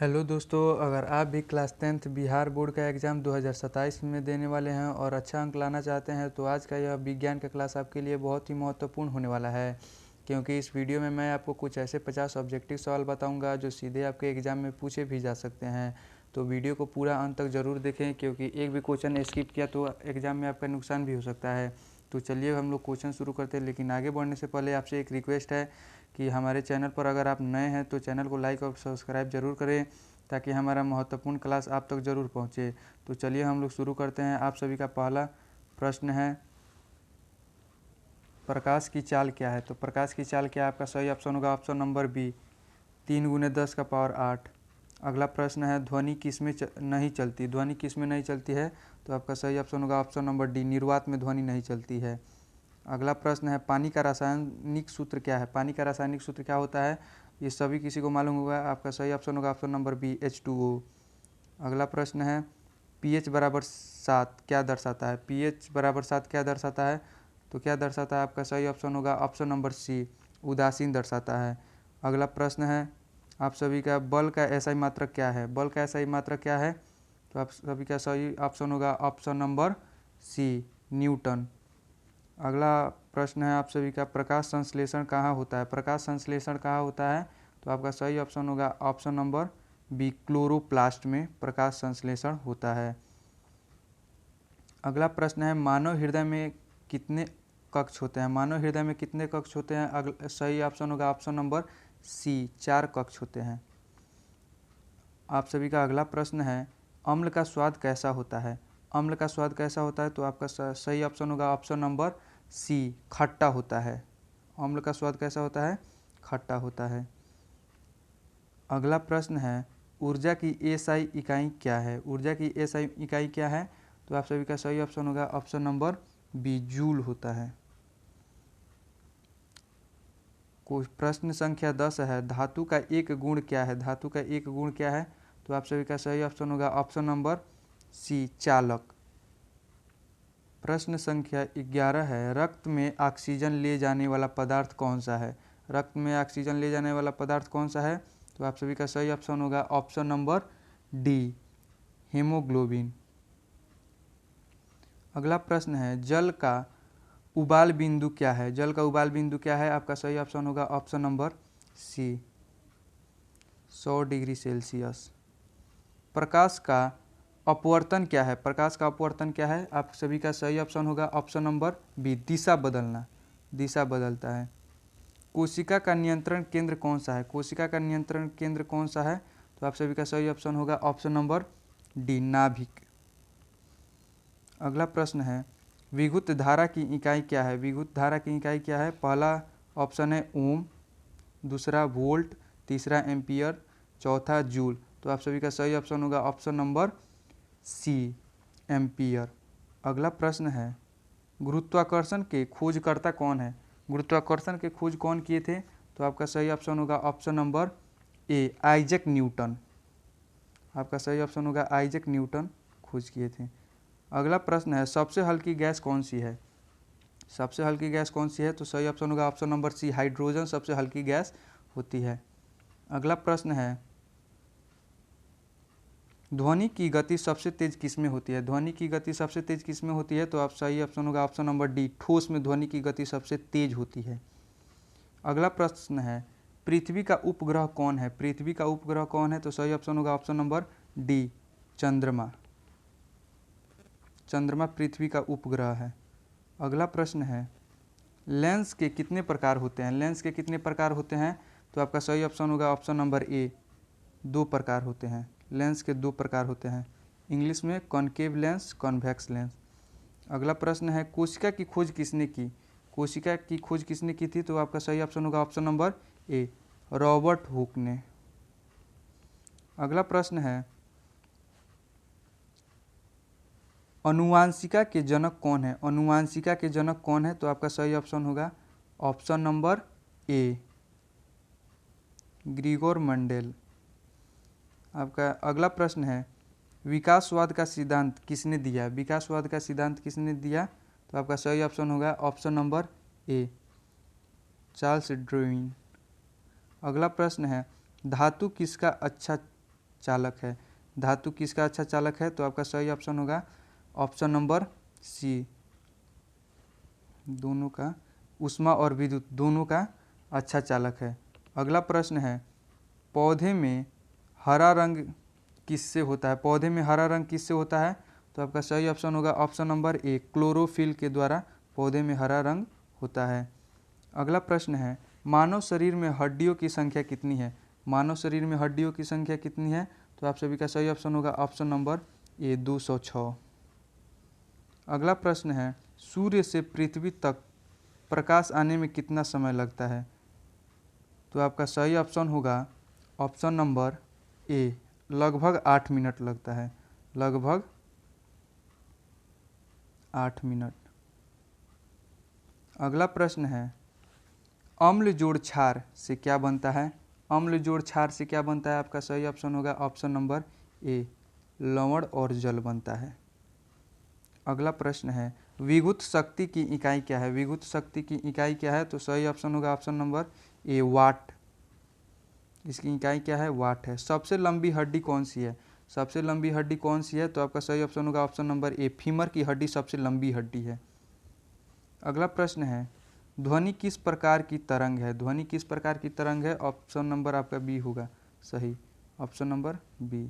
Hello दोस्तों, अगर आप भी क्लास 10th बिहार बोर्ड का एग्ज़ाम 2027 में देने वाले हैं और अच्छा अंक लाना चाहते हैं तो आज का यह विज्ञान का क्लास आपके लिए बहुत ही महत्वपूर्ण होने वाला है। क्योंकि इस वीडियो में मैं आपको कुछ ऐसे 50 ऑब्जेक्टिव सवाल बताऊंगा जो सीधे आपके एग्ज़ाम में पूछे भी जा सकते हैं। तो वीडियो को पूरा अंत तक ज़रूर देखें, क्योंकि एक भी क्वेश्चन स्किप किया तो एग्ज़ाम में आपका नुकसान भी हो सकता है। तो चलिए हम लोग क्वेश्चन शुरू करते हैं, लेकिन आगे बढ़ने से पहले आपसे एक रिक्वेस्ट है कि हमारे चैनल पर अगर आप नए हैं तो चैनल को लाइक और सब्सक्राइब ज़रूर करें, ताकि हमारा महत्वपूर्ण क्लास आप तक ज़रूर पहुँचे। तो चलिए हम लोग शुरू करते हैं। आप सभी का पहला प्रश्न है, प्रकाश की चाल क्या है? तो प्रकाश की चाल क्या है? आपका सही ऑप्शन होगा ऑप्शन नंबर बी, 3 × 10⁻⁸। अगला प्रश्न है, ध्वनि किसमें नहीं चलती? ध्वनि किसमें नहीं चलती है? तो आपका सही ऑप्शन होगा ऑप्शन नंबर डी, निर्वात में ध्वनि नहीं चलती है। अगला प्रश्न है, पानी का रासायनिक सूत्र क्या है? पानी का रासायनिक सूत्र क्या होता है? ये सभी किसी को मालूम होगा। आपका सही ऑप्शन होगा ऑप्शन नंबर बी, H2O। अगला प्रश्न है, pH = 7 क्या दर्शाता है? pH = 7 क्या दर्शाता है? तो क्या दर्शाता है? आपका सही ऑप्शन होगा ऑप्शन नंबर सी, उदासीन दर्शाता है। अगला प्रश्न है आप सभी का, बल का SI मात्रक क्या है? बल का SI मात्रक क्या है? तो आप सभी का सही ऑप्शन होगा ऑप्शन नंबर सी, न्यूटन। अगला प्रश्न है आप सभी का, प्रकाश संश्लेषण कहाँ होता है? प्रकाश संश्लेषण कहाँ होता है? तो आपका सही ऑप्शन होगा ऑप्शन नंबर बी, क्लोरोप्लास्ट में प्रकाश संश्लेषण होता है। अगला प्रश्न है, मानव हृदय में कितने कक्ष होते हैं? मानव हृदय में कितने कक्ष होते हैं? सही ऑप्शन होगा ऑप्शन नंबर सी, 4 कक्ष होते हैं। आप सभी का अगला प्रश्न है, अम्ल का स्वाद कैसा होता है? अम्ल का स्वाद कैसा होता है? तो आपका सही ऑप्शन होगा ऑप्शन नंबर सी, खट्टा होता है। अम्ल का स्वाद कैसा होता है? खट्टा होता है। अगला प्रश्न है, ऊर्जा की SI इकाई क्या है? ऊर्जा की SI इकाई क्या है? तो आप सभी का सही ऑप्शन होगा ऑप्शन नंबर बी, जूल होता है। प्रश्न संख्या 10 है, धातु का एक गुण क्या है? धातु का एक गुण क्या है? तो आप सभी का सही ऑप्शन होगा ऑप्शन नंबर सी, चालक। प्रश्न संख्या 11 है, रक्त में ऑक्सीजन ले जाने वाला पदार्थ कौन सा है? रक्त में ऑक्सीजन ले जाने वाला पदार्थ कौन सा है? तो आप सभी का सही ऑप्शन होगा ऑप्शन नंबर डी, हीमोग्लोबिन। अगला प्रश्न है, जल का उबाल बिंदु क्या है? जल का उबाल बिंदु क्या है? आपका सही ऑप्शन होगा option number C, 100 degree Celsius. प्रकाश का अपवर्तन क्या है? प्रकाश का अपवर्तन क्या है? आप सभी का सही ऑप्शन होगा ऑप्शन नंबर बी, दिशा बदलना, दिशा बदलता है। कोशिका का नियंत्रण केंद्र कौन सा है? कोशिका का नियंत्रण केंद्र कौन सा है? तो आप सभी का सही ऑप्शन होगा ऑप्शन नंबर डी, नाभिक। अगला प्रश्न है, विद्युत धारा की इकाई क्या है? विद्युत धारा की इकाई क्या है? पहला ऑप्शन है ओम, दूसरा वोल्ट, तीसरा एम्पियर, चौथा जूल। तो आप सभी का सही ऑप्शन होगा ऑप्शन नंबर सी, एम्पियर। अगला प्रश्न है, गुरुत्वाकर्षण के खोजकर्ता कौन है? गुरुत्वाकर्षण के खोज कौन किए थे? तो आपका सही ऑप्शन होगा option number A, Isaac Newton. आपका सही ऑप्शन होगा आइजैक न्यूटन खोज किए थे। अगला प्रश्न है, सबसे हल्की गैस कौन सी है? सबसे हल्की गैस कौन सी है? तो सही ऑप्शन होगा ऑप्शन नंबर सी, हाइड्रोजन सबसे हल्की गैस होती है। अगला प्रश्न है, ध्वनि की गति सबसे तेज किस में होती है? ध्वनि की गति सबसे तेज किस में होती है? तो आप सही ऑप्शन होगा ऑप्शन नंबर डी, ठोस में ध्वनि की गति सबसे तेज होती है। अगला प्रश्न है, पृथ्वी का उपग्रह कौन है? पृथ्वी का उपग्रह कौन है? तो सही ऑप्शन होगा ऑप्शन नंबर डी, चंद्रमा। चंद्रमा पृथ्वी का उपग्रह है। अगला प्रश्न है, लेंस के कितने प्रकार होते हैं? लेंस के कितने प्रकार होते हैं? तो आपका सही ऑप्शन होगा ऑप्शन नंबर ए, 2 प्रकार होते हैं। लेंस के 2 प्रकार होते हैं, इंग्लिश में कॉनकेव लेंस, कॉन्वेक्स लेंस। अगला प्रश्न है, कोशिका की खोज किसने की? कोशिका की खोज किसने की थी? तो आपका सही ऑप्शन होगा option number A, Robert Hooke ने। अगला प्रश्न है, अनुवांशिका के जनक कौन है? अनुवांशिका के जनक कौन है? तो आपका सही ऑप्शन होगा option number A, Grigor Mendel. आपका अगला प्रश्न है, विकासवाद का सिद्धांत किसने दिया? विकासवाद का सिद्धांत किसने दिया? तो आपका सही ऑप्शन होगा option number A, Charles Darwin. अगला प्रश्न है, धातु किसका अच्छा चालक है। धातु किसका अच्छा चालक है? तो आपका सही ऑप्शन होगा ऑप्शन नंबर सी, दोनों का, ऊष्मा और विद्युत दोनों का अच्छा चालक है। अगला प्रश्न है, पौधे में हरा रंग किससे होता है? पौधे में हरा रंग किससे होता है? तो आपका सही ऑप्शन होगा ऑप्शन नंबर ए, क्लोरोफिल के द्वारा पौधे में हरा रंग होता है। अगला प्रश्न है, मानव शरीर में हड्डियों की संख्या कितनी है? मानव शरीर में हड्डियों की संख्या कितनी है? तो आप सभी का सही ऑप्शन होगा ऑप्शन नंबर ए, 206। अगला प्रश्न है, सूर्य से पृथ्वी तक प्रकाश आने में कितना समय लगता है? तो आपका सही ऑप्शन होगा ऑप्शन नंबर ए, लगभग 8 मिनट लगता है, लगभग 8 मिनट। अगला प्रश्न है, अम्ल जोड़ क्षार से क्या बनता है? अम्ल जोड़ क्षार से क्या बनता है? आपका सही ऑप्शन होगा ऑप्शन नंबर ए, लवण और जल बनता है। अगला प्रश्न है, विद्युत शक्ति की इकाई क्या है? विद्युत शक्ति की इकाई क्या है? तो सही ऑप्शन होगा ऑप्शन नंबर ए, वाट। इसकी इकाई क्या है? वाट है। सबसे लंबी हड्डी कौन सी है? सबसे लंबी हड्डी कौन सी है? तो आपका सही ऑप्शन होगा ऑप्शन नंबर ए, फीमर की हड्डी सबसे लंबी हड्डी है। अगला प्रश्न है, ध्वनि किस प्रकार की तरंग है? ध्वनि किस प्रकार की तरंग है? ऑप्शन नंबर आपका बी होगा सही, ऑप्शन नंबर बी।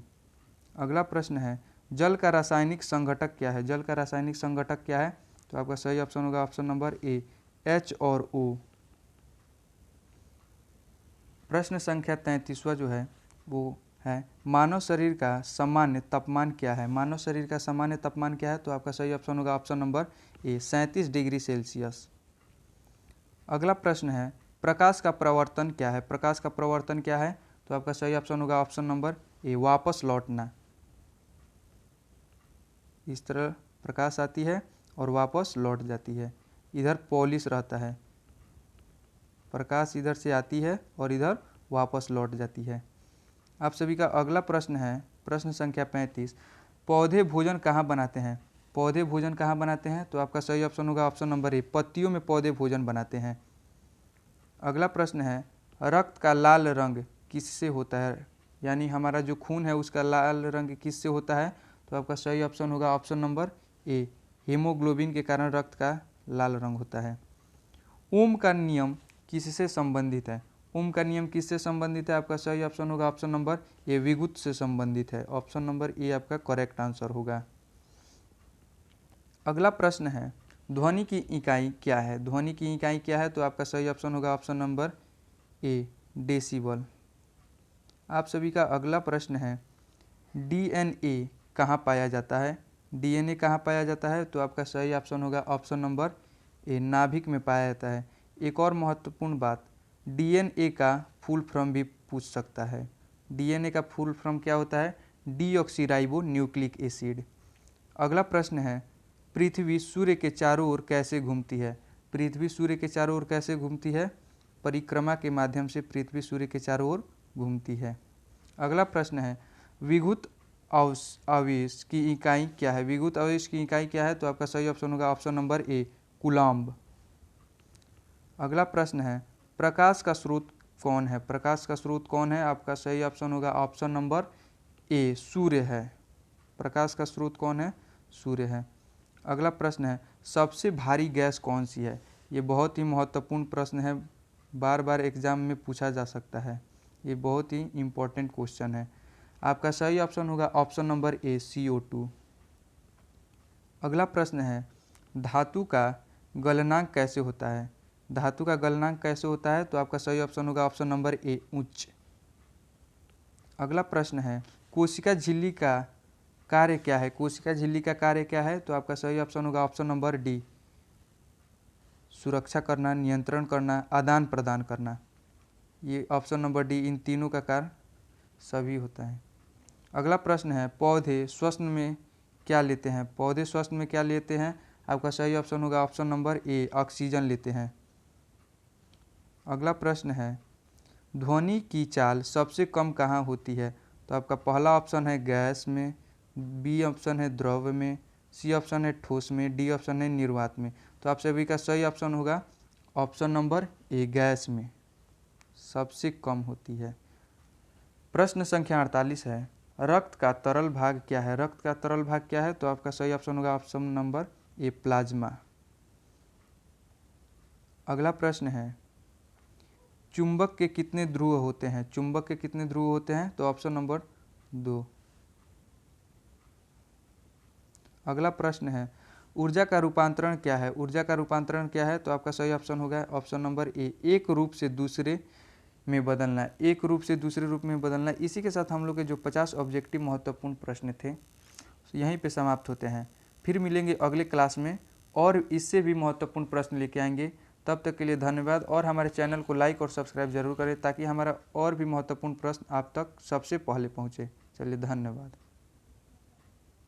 अगला प्रश्न है, जल का रासायनिक संघटक क्या है? जल का रासायनिक संघटक क्या है? तो आपका सही ऑप्शन होगा ऑप्शन नंबर ए, H और O। प्रश्न संख्या 33वां जो है वो है, मानव शरीर का सामान्य तापमान क्या है? मानव शरीर का सामान्य तापमान क्या है? तो आपका सही ऑप्शन होगा option number A, 37 degree Celsius. अगला प्रश्न है, प्रकाश का प्रवर्तन क्या है? प्रकाश का प्रवर्तन क्या है? तो आपका सही ऑप्शन होगा ऑप्शन नंबर ए, वापस लौटना। इस तरह प्रकाश आती है और वापस लौट जाती है, इधर पॉलिश रहता है, प्रकाश इधर से आती है और इधर वापस लौट जाती है। आप सभी का अगला प्रश्न है, प्रश्न संख्या 35, पौधे भोजन कहाँ बनाते हैं? पौधे भोजन कहाँ बनाते हैं? तो आपका सही ऑप्शन होगा ऑप्शन नंबर ए, पत्तियों में पौधे भोजन बनाते हैं। अगला प्रश्न है, रक्त का लाल रंग किससे होता है? यानी हमारा जो खून है उसका लाल रंग किससे होता है? तो आपका सही ऑप्शन होगा ऑप्शन नंबर ए, हीमोग्लोबिन के कारण रक्त का लाल रंग होता है। ओम का नियम किससे संबंधित है? ओम का नियम किससे संबंधित है? आपका सही ऑप्शन होगा ऑप्शन नंबर ए, विद्युत से संबंधित है, ऑप्शन नंबर ए आपका करेक्ट आंसर होगा। अगला प्रश्न है, ध्वनि की इकाई क्या है? ध्वनि की इकाई क्या है? तो आपका सही ऑप्शन होगा ऑप्शन नंबर ए, डेसिबल। आप सभी का अगला प्रश्न है, डीएनए कहाँ पाया जाता है? डीएनए कहाँ पाया जाता है? तो आपका सही ऑप्शन होगा ऑप्शन नंबर ए, नाभिक में पाया जाता है। एक और महत्वपूर्ण बात, डीएनए का फुल फॉर्म भी पूछ सकता है। डीएनए का फुल फॉर्म क्या होता है? Deoxyribo nucleic acid. अगला प्रश्न है, पृथ्वी सूर्य के चारों ओर कैसे घूमती है? पृथ्वी सूर्य के चारों ओर कैसे घूमती है? परिक्रमा के माध्यम से पृथ्वी सूर्य के चारों ओर घूमती है। अगला प्रश्न है, विद्युत आवेश की इकाई क्या है? विद्युत आवेश की इकाई क्या है? तो आपका सही ऑप्शन होगा ऑप्शन नंबर ए, कूलम्ब। अगला प्रश्न है, प्रकाश का स्रोत कौन है? प्रकाश का स्रोत कौन है? आपका सही ऑप्शन होगा ऑप्शन नंबर ए, सूर्य है। प्रकाश का स्रोत कौन है? सूर्य है। अगला प्रश्न है, सबसे भारी गैस कौन सी है? ये बहुत ही महत्वपूर्ण प्रश्न है, बार बार एग्जाम में पूछा जा सकता है, ये बहुत ही इम्पोर्टेंट क्वेश्चन है। आपका सही ऑप्शन होगा ऑप्शन नंबर ए, CO2। अगला प्रश्न है, धातु का गलनांक कैसे होता है? धातु का गलनांक कैसे होता है? तो आपका सही ऑप्शन होगा ऑप्शन नंबर ए, उच्च। अगला प्रश्न है, कोशिका झिल्ली का कार्य क्या है? कोशिका झिल्ली का कार्य क्या है? तो आपका सही ऑप्शन होगा ऑप्शन नंबर डी, सुरक्षा करना, नियंत्रण करना, आदान प्रदान करना। ये ऑप्शन नंबर डी, इन तीनों का कार्य सभी होता है। अगला प्रश्न है, पौधे श्वसन में क्या लेते हैं? पौधे श्वसन में क्या लेते हैं? आपका सही ऑप्शन होगा ऑप्शन नंबर ए, ऑक्सीजन लेते हैं। अगला प्रश्न है, ध्वनि की चाल सबसे कम कहाँ होती है? तो आपका पहला ऑप्शन है गैस में, बी ऑप्शन है द्रव में, सी ऑप्शन है ठोस में, डी ऑप्शन है निर्वात में। तो आप सभी का सही ऑप्शन होगा ऑप्शन नंबर ए, गैस में सबसे कम होती है। प्रश्न संख्या 48 है, रक्त का तरल भाग क्या है? रक्त का तरल भाग क्या है? तो आपका सही ऑप्शन होगा ऑप्शन नंबर ए, प्लाज्मा। अगला प्रश्न है, चुंबक के कितने ध्रुव होते हैं? चुंबक के कितने ध्रुव होते हैं? तो ऑप्शन नंबर 2। अगला प्रश्न है, ऊर्जा का रूपांतरण क्या है? ऊर्जा का रूपांतरण क्या है? तो आपका सही ऑप्शन होगा ऑप्शन नंबर ए, एक रूप से दूसरे में बदलना। एक रूप से दूसरे रूप में बदलना। इसी के साथ हम लोग के जो 50 ऑब्जेक्टिव महत्वपूर्ण प्रश्न थे यहीं पे समाप्त होते हैं। फिर मिलेंगे अगले क्लास में और इससे भी महत्वपूर्ण प्रश्न लेके आएंगे। तब तक के लिए धन्यवाद और हमारे चैनल को लाइक और सब्सक्राइब जरूर करें ताकि हमारा और भी महत्वपूर्ण प्रश्न आप तक सबसे पहले पहुँचे। चलिए धन्यवाद।